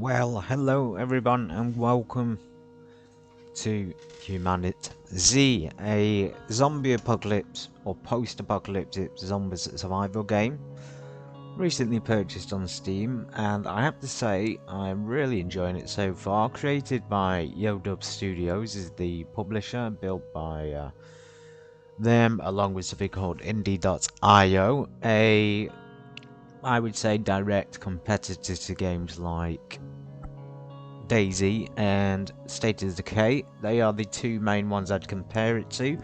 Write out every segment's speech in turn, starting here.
Well, hello everyone and welcome to HumanitZ, a zombie apocalypse or post-apocalyptic zombies survival game. Recently purchased on Steam, and I have to say I'm really enjoying it so far. Created by Yodubzz Studios is the publisher, built by them along with something called indie.io, I would say direct competitor to games like DAYZ and State of Decay. They are the two main ones I'd compare it to.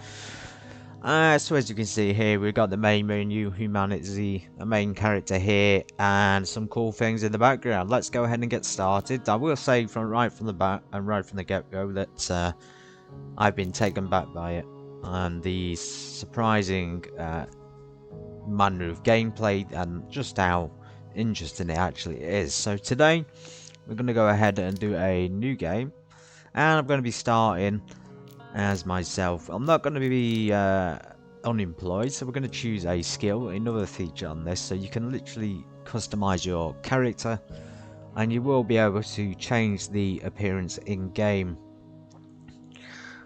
So as you can see here, we've got the main menu, HumanitZ, a main character here, and some cool things in the background. Let's go ahead and get started. I will say right from the back and right from the get-go that I've been taken back by it, and the surprising manner of gameplay and just how interesting it actually is. So today we're going to go ahead and do a new game, and I'm going to be starting as myself. I'm not going to be unemployed, so we're going to choose a skill, another feature on this, so you can literally customize your character and you will be able to change the appearance in game.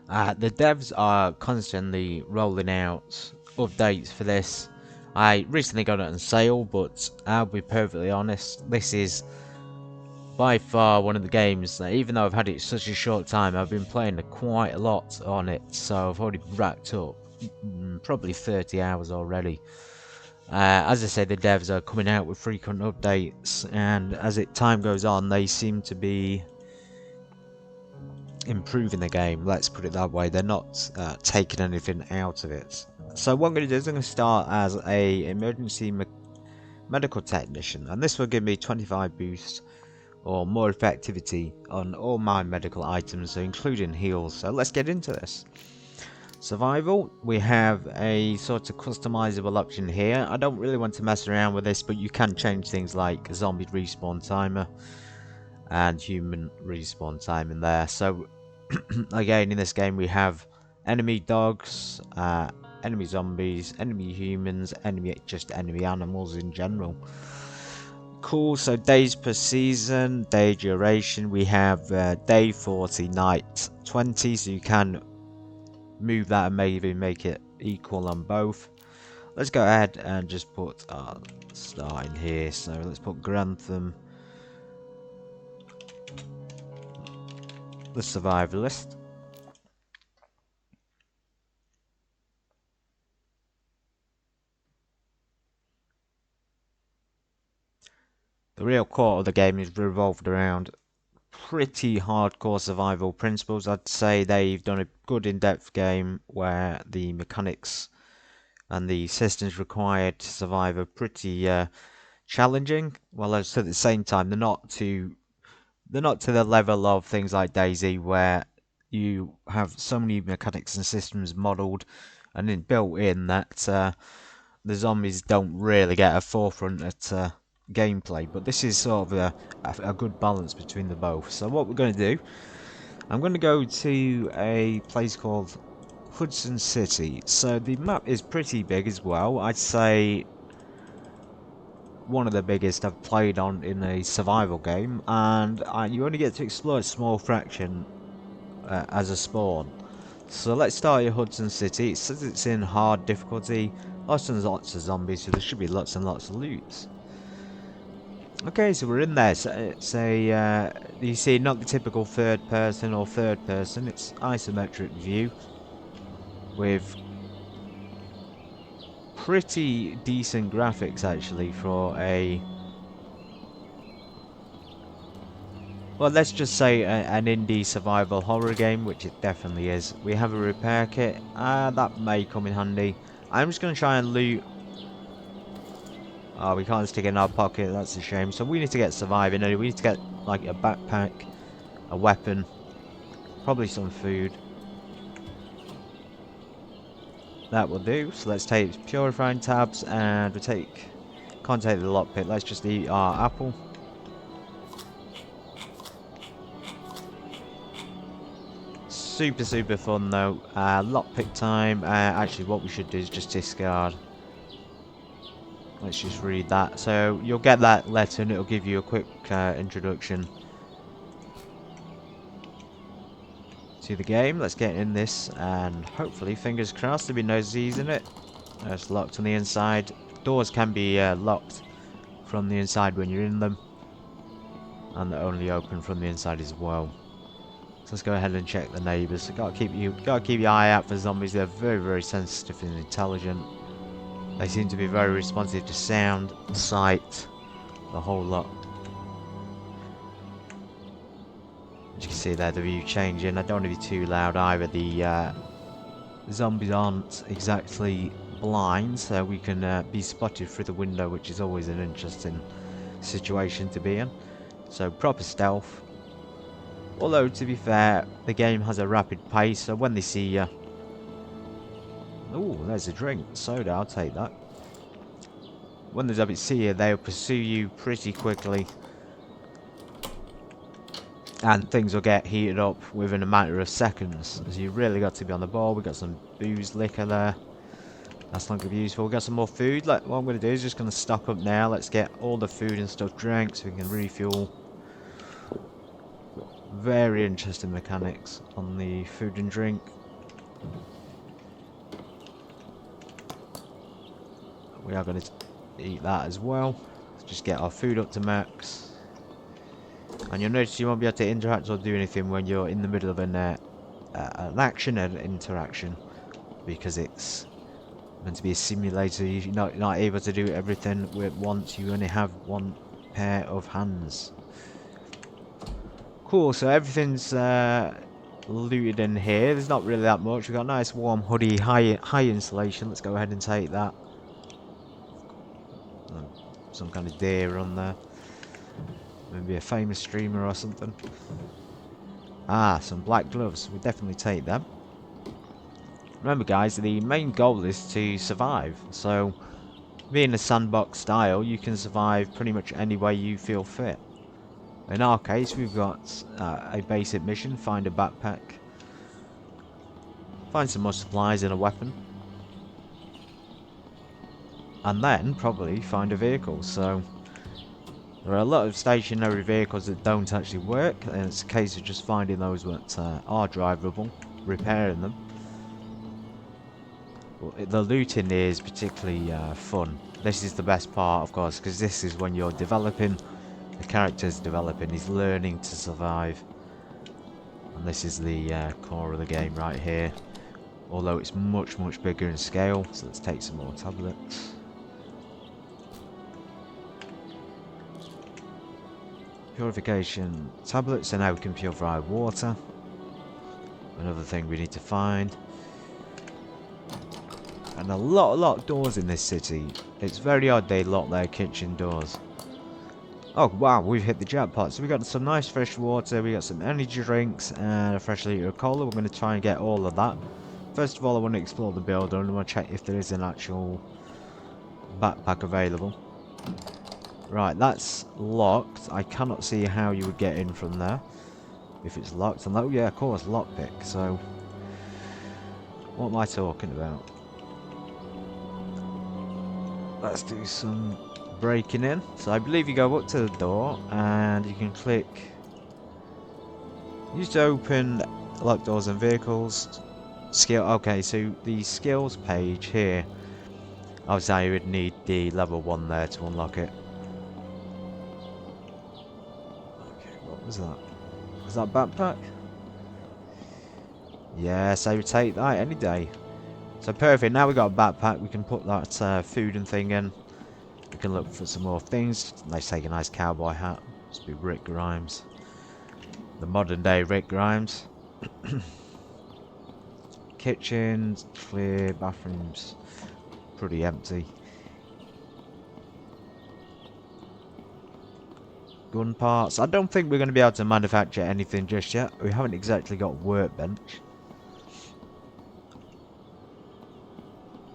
The devs are constantly rolling out updates for this. I recently got it on sale, but I'll be perfectly honest, this is by far one of the games that, even though I've had it such a short time, I've been playing quite a lot on it, so I've already racked up probably 30 hours already. As I said, the devs are coming out with frequent updates, and as time goes on, they seem to be improving the game, let's put it that way. They're not taking anything out of it. So what I'm going to do is I'm going to start as a emergency medical technician, and this will give me 25 boost or more effectivity on all my medical items, so including heals. So let's get into this. Survival, we have a sort of customizable option here. I don't really want to mess around with this, but you can change things like zombie respawn timer and human respawn time in there. So again, in this game we have enemy dogs, enemy zombies, enemy humans, just enemy animals in general. Cool. So days per season, day duration, we have day 40, night 20, so you can move that and maybe make it equal on both. Let's go ahead and just put our start in here. So let's put Grantham, the survivalist. The real core of the game is revolved around pretty hardcore survival principles. I'd say they've done a good in-depth game where the mechanics and the systems required to survive are pretty challenging. While at the same time, they're not to the level of things like DayZ, where you have so many mechanics and systems modelled and then built in that the zombies don't really get a forefront at gameplay. But this is sort of a good balance between the both. So what we're going to do, I'm going to go to a place called Hudson City. So the map is pretty big as well. I'd say one of the biggest I've played on in a survival game, and you only get to explore a small fraction as a spawn. So let's start at Hudson City. It says it's in hard difficulty, lots and lots of zombies, so there should be lots and lots of loot. Okay, so we're in there. So it's a you see, not the typical third person or third person, it's isometric view with pretty decent graphics actually for a, well, let's just say an indie survival horror game, which it definitely is. We have a repair kit, that may come in handy. I'm just going to try and loot. Oh, we can't stick it in our pocket, that's a shame. So we need to get surviving anyway. We need to get like a backpack, a weapon, probably some food. That will do. So let's take purifying tabs, and we'll can't take the lockpick, let's just eat our apple. Super fun though. Lockpick time. Actually, what we should do is just discard. Let's just read that. So you'll get that letter and it'll give you a quick introduction to the game. Let's get in this, and hopefully, fingers crossed, there'll be no Z's in it. It's locked on the inside. Doors can be locked from the inside when you're in them, and they're only open from the inside as well. So let's go ahead and check the neighbours. So gotta keep your eye out for zombies. They're very, very sensitive and intelligent. They seem to be very responsive to sound, sight, the whole lot. As you can see there, the view changing. I don't want to be too loud either. The zombies aren't exactly blind, so we can be spotted through the window, which is always an interesting situation to be in. So proper stealth. Although, to be fair, the game has a rapid pace, so when they see you... Oh, there's a drink. Soda, I'll take that. When the zombies see you, they'll pursue you pretty quickly. And things will get heated up within a matter of seconds. So you've really got to be on the ball. We've got some booze, liquor there. That's not going to be useful. We've got some more food. Like, what I'm going to do is just going to stock up now. Let's get all the food and stuff drank so we can refuel. Very interesting mechanics on the food and drink. We are going to eat that as well. Let's just get our food up to max. And you'll notice you won't be able to interact or do anything when you're in the middle of an action and interaction, because it's meant to be a simulator. You're not able to do everything at once. You only have one pair of hands. Cool, so everything's looted in here. There's not really that much. We've got a nice warm hoodie, high insulation. Let's go ahead and take that. Some kind of deer on there. Maybe a famous streamer or something. Ah, some black gloves. We'll definitely take them. Remember guys, the main goal is to survive. So, being a sandbox style, you can survive pretty much any way you feel fit. In our case, we've got a basic mission. Find a backpack. Find some more supplies and a weapon. And then, probably, find a vehicle. So... there are a lot of stationary vehicles that don't actually work, and it's a case of just finding those that are drivable, repairing them. Well, the looting is particularly fun. This is the best part, of course, because this is when you're developing, the character's developing, he's learning to survive. And this is the core of the game right here. Although it's much, much bigger in scale, so let's take some more tablets. Purification tablets, and now we can purify water. Another thing we need to find. And a lot of doors in this city. It's very odd they lock their kitchen doors. Oh wow, we've hit the jackpot. So we got some nice fresh water, we got some energy drinks, and a fresh litre of cola. We're going to try and get all of that. First of all, I want to explore the building. I want to check if there is an actual backpack available. Right, that's locked. I cannot see how you would get in from there if it's locked. And oh yeah, of course, lockpick. So, what am I talking about? Let's do some breaking in. So I believe you go up to the door and you can click use to open locked doors and vehicles. Skill. Okay, so the skills page here. Obviously, I would need the level 1 there to unlock it. What was that? Was that backpack? Yes, I would take that any day. So perfect, now we've got a backpack, we can put that food and thing in. We can look for some more things. Let's take a nice cowboy hat. Must be Rick Grimes. The modern day Rick Grimes. Kitchens, clear, bathrooms, pretty empty. Gun parts. I don't think we're going to be able to manufacture anything just yet. We haven't exactly got a workbench.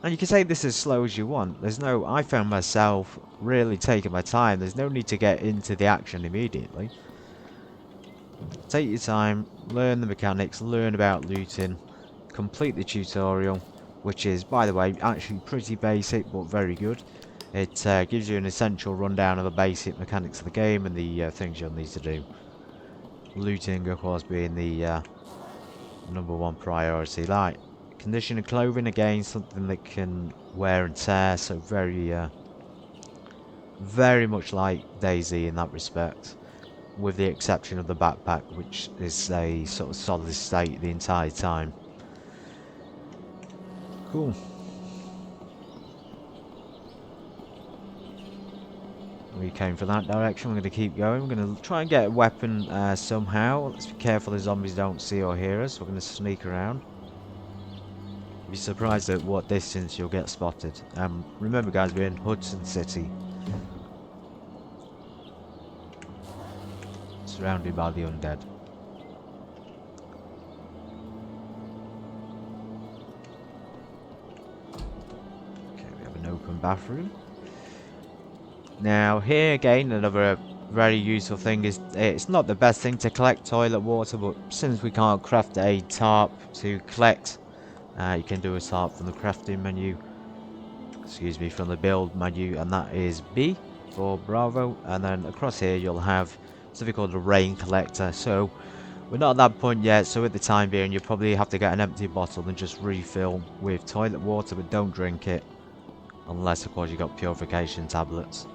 And you can take this as slow as you want. There's no... I found myself really taking my time. There's no need to get into the action immediately. Take your time, learn the mechanics, learn about looting, complete the tutorial, which is, by the way, actually pretty basic but very good. It gives you an essential rundown of the basic mechanics of the game and the things you'll need to do. Looting, of course, being the #1 priority. Like, condition of clothing, again, something that can wear and tear, so very much like DAYZ in that respect, with the exception of the backpack, which is a sort of solid state the entire time. Cool. We came from that direction. We're going to keep going. We're going to try and get a weapon somehow. Let's be careful the zombies don't see or hear us. We're going to sneak around. Be surprised at what distance you'll get spotted. Remember guys, we're in Hudson City. Surrounded by the undead. Okay, we have an open bathroom. Now here again, another very useful thing is, it's not the best thing to collect toilet water, but since we can't craft a tarp to collect, you can do a tarp from the crafting menu, excuse me, from the build menu, and that is B for Bravo. And then across here you'll have something called a rain collector. So we're not at that point yet, so at the time being you'll probably have to get an empty bottle and just refill with toilet water, but don't drink it unless of course you've got purification tablets.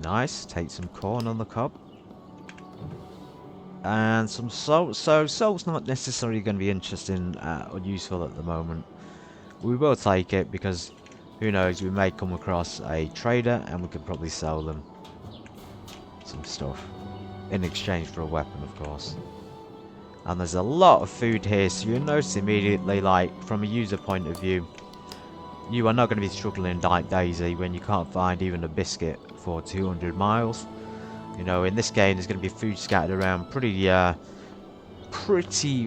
Nice, take some corn on the cob. And some salt. So salt's not necessarily going to be interesting or useful at the moment. We will take it because who knows, we may come across a trader and we could probably sell them some stuff in exchange for a weapon, of course. And there's a lot of food here, so you'll notice immediately, like from a user point of view, you are not going to be struggling like DAYZ when you can't find even a biscuit for 200 miles. You know, in this game there's going to be food scattered around pretty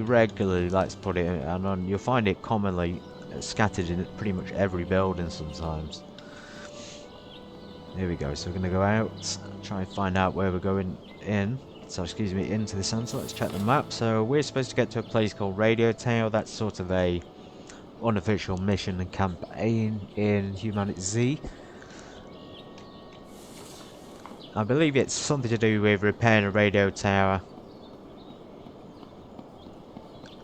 regularly, let's put it, and you'll find it commonly scattered in pretty much every building sometimes. Here we go, so we're going to go out, try and find out where we're going in. So excuse me, into the centre. Let's check the map. So we're supposed to get to a place called Radio Tower. That's sort of a unofficial mission and campaign in HumanitZ. I believe it's something to do with repairing a radio tower,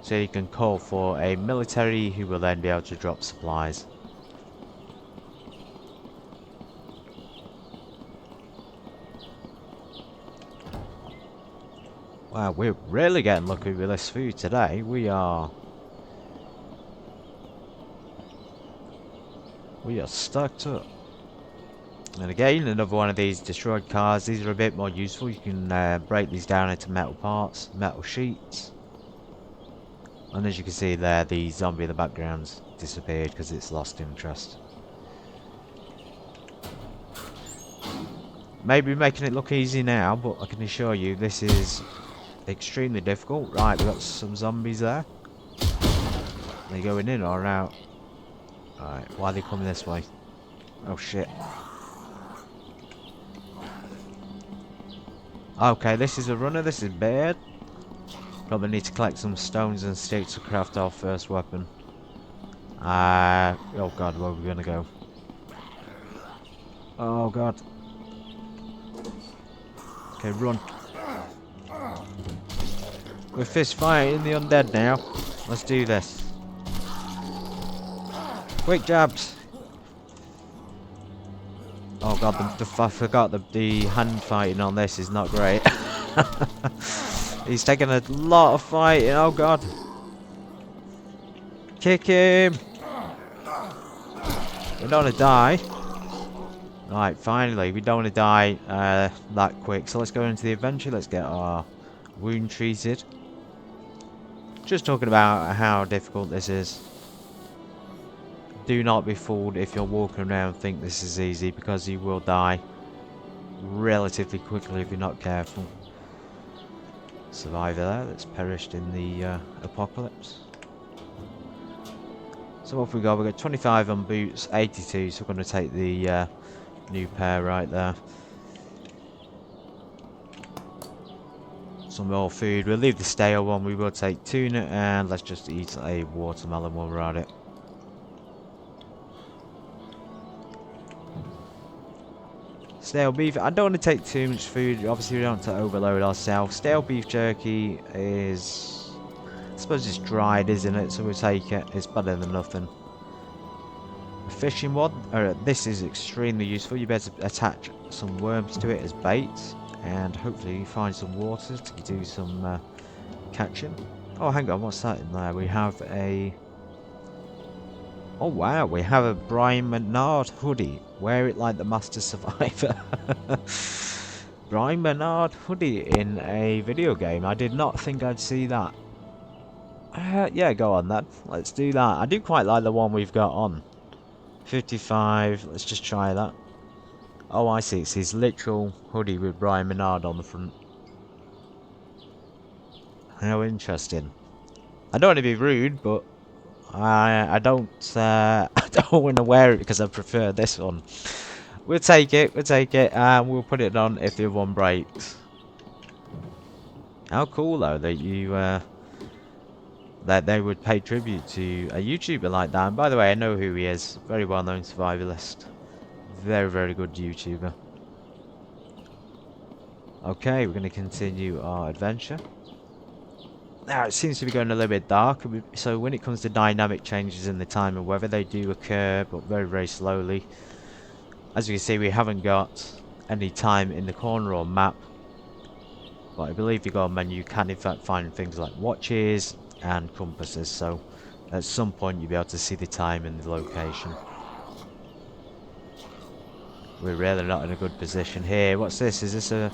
so you can call for a military who will then be able to drop supplies. Wow, we're really getting lucky with this food today. We are stocked up. And again, another one of these destroyed cars. These are a bit more useful. You can break these down into metal parts, metal sheets. And as you can see there, the zombie in the background's disappeared because it's lost interest. Maybe making it look easy now, but I can assure you this is extremely difficult. Right, we've got some zombies there. Are they going in or out? Alright, why are they coming this way? Oh shit. Okay, this is a runner, this is bad. Probably need to collect some stones and sticks to craft our first weapon. Oh god, where are we gonna go? Oh god. Okay, run. We're fist fighting the undead now. Let's do this. Quick jabs. Oh god, I forgot the hand fighting on this is not great. He's taking a lot of fighting. Oh god. Kick him. We don't want to die. Right, finally, we don't want to die that quick. So let's go into the adventure. Let's get our wound treated. Just talking about how difficult this is. Do not be fooled if you're walking around and think this is easy, because you will die relatively quickly if you're not careful. Survivor there that's perished in the apocalypse. So what have we got? We've got 25 on boots, 82, so we're going to take the new pair right there. Some more food. We'll leave the stale one. We will take tuna, and let's just eat a watermelon while we're at it. Stale beef. I don't want to take too much food. Obviously, we don't want to overload ourselves. Stale beef jerky is... I suppose it's dried, isn't it? So we'll take it. It's better than nothing. A fishing rod. This is extremely useful. You better attach some worms to it as bait. And hopefully find some water to do some catching. Oh, hang on. What's that in there? We have a... Oh, wow. We have a Brian Menard hoodie. Wear it like the Master Survivor. Brian Menard hoodie in a video game. I did not think I'd see that. Yeah, go on then. Let's do that. I do quite like the one we've got on. 55. Let's just try that. Oh, I see. It's his literal hoodie with Brian Menard on the front. How interesting. I don't want to be rude, but I don't I don't want to wear it because I prefer this one. We'll take it, and we'll put it on if the other one breaks. How cool though that you that they would pay tribute to a YouTuber like that. And by the way, I know who he is. Very well known survivalist. Very, very good YouTuber. Okay, we're going to continue our adventure. Now, it seems to be going a little bit dark. So when it comes to dynamic changes in the time and weather, they do occur, but very, very slowly. As you can see, we haven't got any time in the corner or map. But I believe if you go on menu, you can in fact find things like watches and compasses. So at some point, you'll be able to see the time and the location. We're really not in a good position here. What's this? Is this a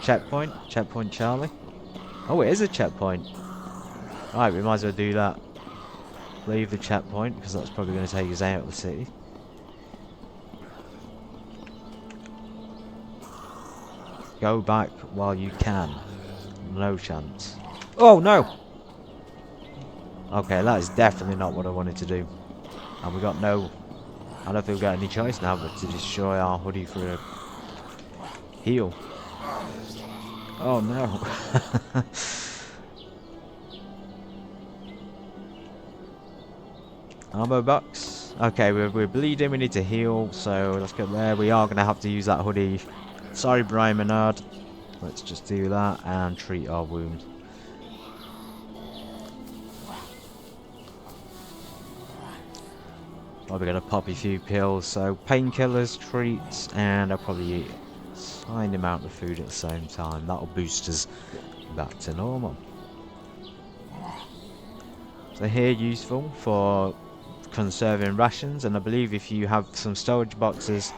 checkpoint? Checkpoint Charlie? Oh, it is a checkpoint. Right, we might as well do that. Leave the checkpoint, because that's probably going to take us out of the city. Go back while you can. No chance. Oh, no! Okay, that is definitely not what I wanted to do. And we got no... I don't think we've got any choice now but to destroy our hoodie for a heal. Oh no. Ammo box. Okay, we're bleeding, we need to heal, so let's get there. We are going to have to use that hoodie. Sorry, Brian Menard. Let's just do that and treat our wound. Probably gonna pop a few pills, so painkillers, treats, and I'll probably eat a tiny amount of food at the same time. That'll boost us back to normal. So here, useful for conserving rations, and I believe if you have some storage boxes,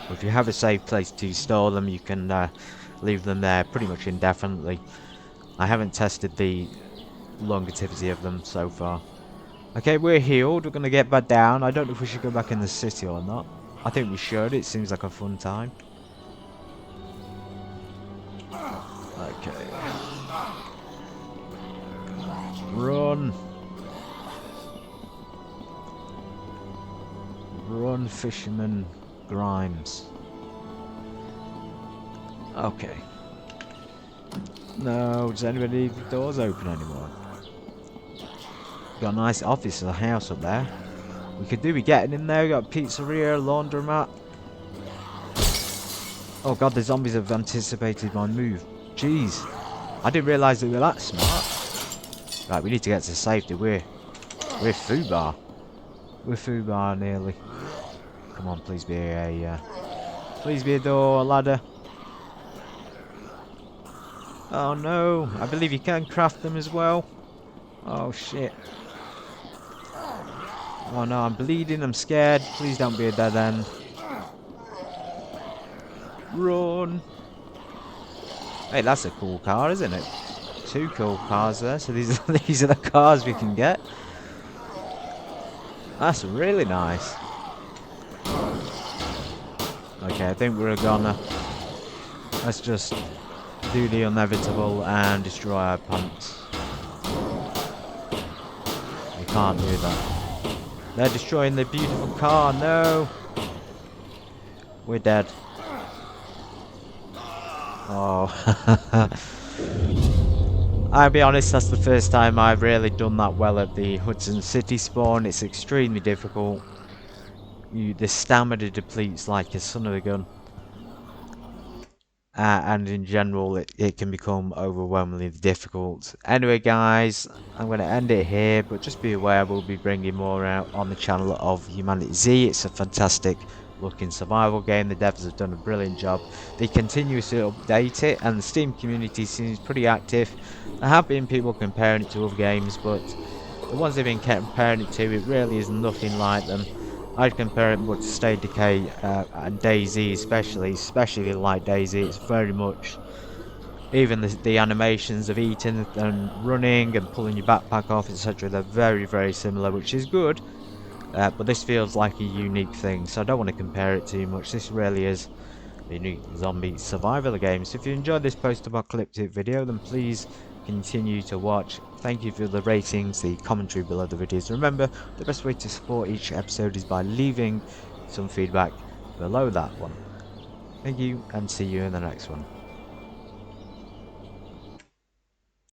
or if you have a safe place to store them, you can leave them there pretty much indefinitely. I haven't tested the longevity of them so far. Okay, we're healed. We're going to get back down. I don't know if we should go back in the city or not. I think we should. It seems like a fun time. Okay. Run. Run, Fisherman Grimes. Okay. No, does anybody leave the doors open anymore? Got a nice office or house up there. We could do with getting in there. We got a pizzeria, laundromat. Oh god, the zombies have anticipated my move. Jeez. I didn't realise they were that smart. Right, we need to get to safety. We're foobar. We're foobar nearly. Come on, please be a door, a ladder. Oh no, I believe you can craft them as well. Oh shit. Oh no, I'm bleeding, I'm scared. Please don't be a dead end. Run! Hey, that's a cool car, isn't it? Two cool cars there, so these are the cars we can get. That's really nice. Okay, I think we're gonna... Let's just do the inevitable and destroy our pants. We can't do that. They're destroying the beautiful car. No! We're dead. Oh. I'll be honest, that's the first time I've really done that well at the Hudson City spawn. It's extremely difficult. The stamina depletes like a son of a gun. and in general it can become overwhelmingly difficult. Anyway guys, I'm going to end it here, but just be aware we'll be bringing more out on the channel of HumanitZ. It's a fantastic looking survival game. The devs have done a brilliant job. They continuously update it, and the Steam community seems pretty active. There have been people comparing it to other games, but the ones they've been comparing it to, it really is nothing like them. I'd compare it more to State Decay and DAYZ, especially like DAYZ. It's very much, even the animations of eating and running and pulling your backpack off, etc. They're very similar, which is good. But this feels like a unique thing, so I don't want to compare it too much. This really is a unique zombie survival game. So if you enjoyed this post-apocalyptic video, then please continue to watch. Thank you for the ratings, the commentary below the videos. Remember, the best way to support each episode is by leaving some feedback below that one. Thank you, and see you in the next one.